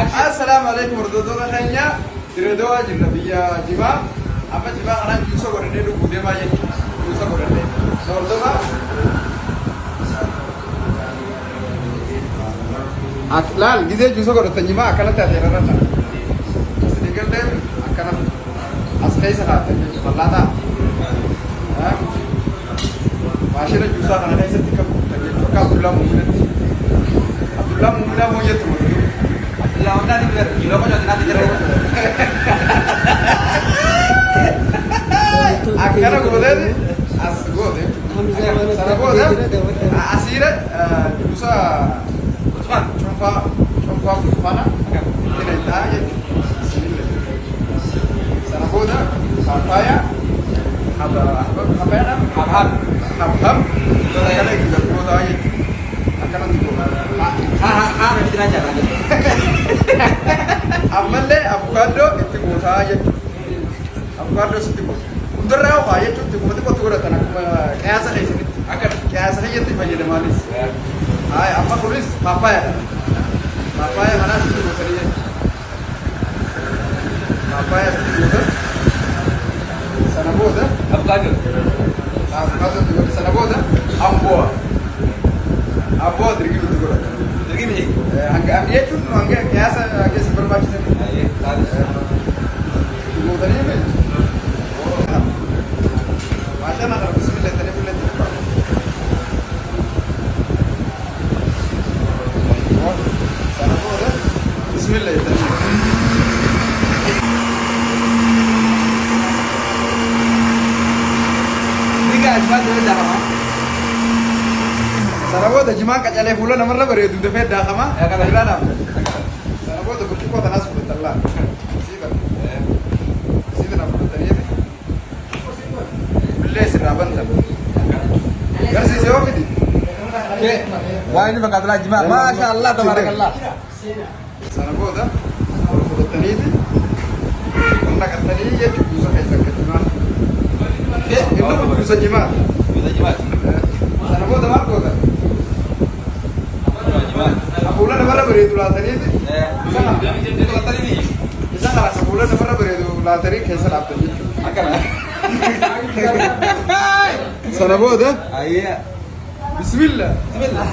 السلام عليكم ورحمة الله خيرا تردوا جنبيا جماعة أما جماعة أنا جوسا قرني لو بدي ما يجي جوسا قرني نوردما أكلال جزء جوسا قرني جماعة أكلات تأثير رنا سنيكل ده أكلات أسكاي سنات والله ده ماشينا جوسا أنا هاي ستيكم تجيب كابولا مؤمنة عبدالله مؤمنة موجود لا أنا نقدر كيلو ما جاتنا تجرب أكثر قدر أسقوده سنة قدر أسيرة جوسا شوفا كتفانا كنا إنتاج سنة قدر papaya habhab كنا كده قدر أيه أكنا تقول kita aja lagi. Amalle avocado itti goota jechuudha. Avocado itti goota. Hundarraa waa jechuudha itti qotu godhatan akkuma qiyaasa keessatti. Akka qiyaasa keessatti fayyadamaanis. Hayi amma kunis paappaayadha. Paappaaya kanaas itti gootanii jechuudha. Paappaaya itti goota. Sana booda Avocado. itti goota. Sana booda amboa. Amboa dirgii itti godhata. Begini. Hangga jechuun hangga qiyaasa keessa barbaachisan. Ayo, taruh. Gootanii beeku. Maashaan ala bismillah tani bulle tani. Sana booda bismillah tani. Tiga cuma dulu dah lama. Sana booda jimaan qacalee fuula namarra bareedu dafee daakama. Kana ilaala. Sana booda burcuqqoo tanaas fudhatallaa. Siidana fudhatanii billee sirraa bantan. Garsiisee yoo fidi. Wah ini bangkat lagi mak. Masya Allah, tabarakallah. Sana booda fudhataniiti humna qattanii jechuudha buusa keessa gadhimaan. Inni kun buusa jimaa. Bisa jimat. Sana booda maal goota? Jimat. Hafuula namarra bareedu laataniiti. Itu kata ini. Isa kana hafuula namarra bareedu laatanii keessa dhaabtan jechuudha. Akan. Sana booda Ayo. bismillah. Bismillah.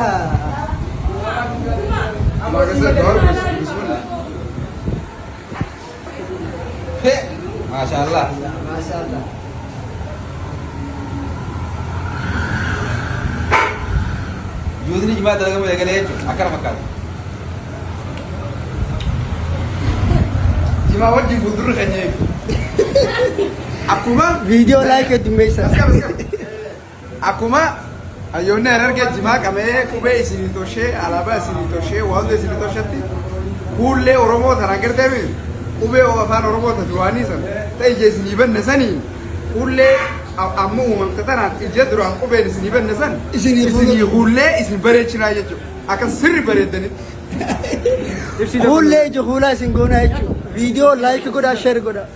Magasee door bismillah. Masya Allah. Jus ini jimat dalam mereka lihat. Akar makan. Jimaa wajjin fuuldurri keenya eegu. Akkuma Video like itu bisa. akkuma hayyoonni argee jimaa qabee qubee isinii toshee alaabaa isinii toshee wanta isinii toshetti kuullee Oromoo tan agartee qubee afaan Oromoo tan duraanii san ta'e ija isinii banne saniin kuullee amma uumamte tanaan ija duraan qubeen isinii banne san isinii kuullee isin bareechinaa jechuudha. Akka sirri bareeddanitti. Full age hula singona itu. Video like goda share goda.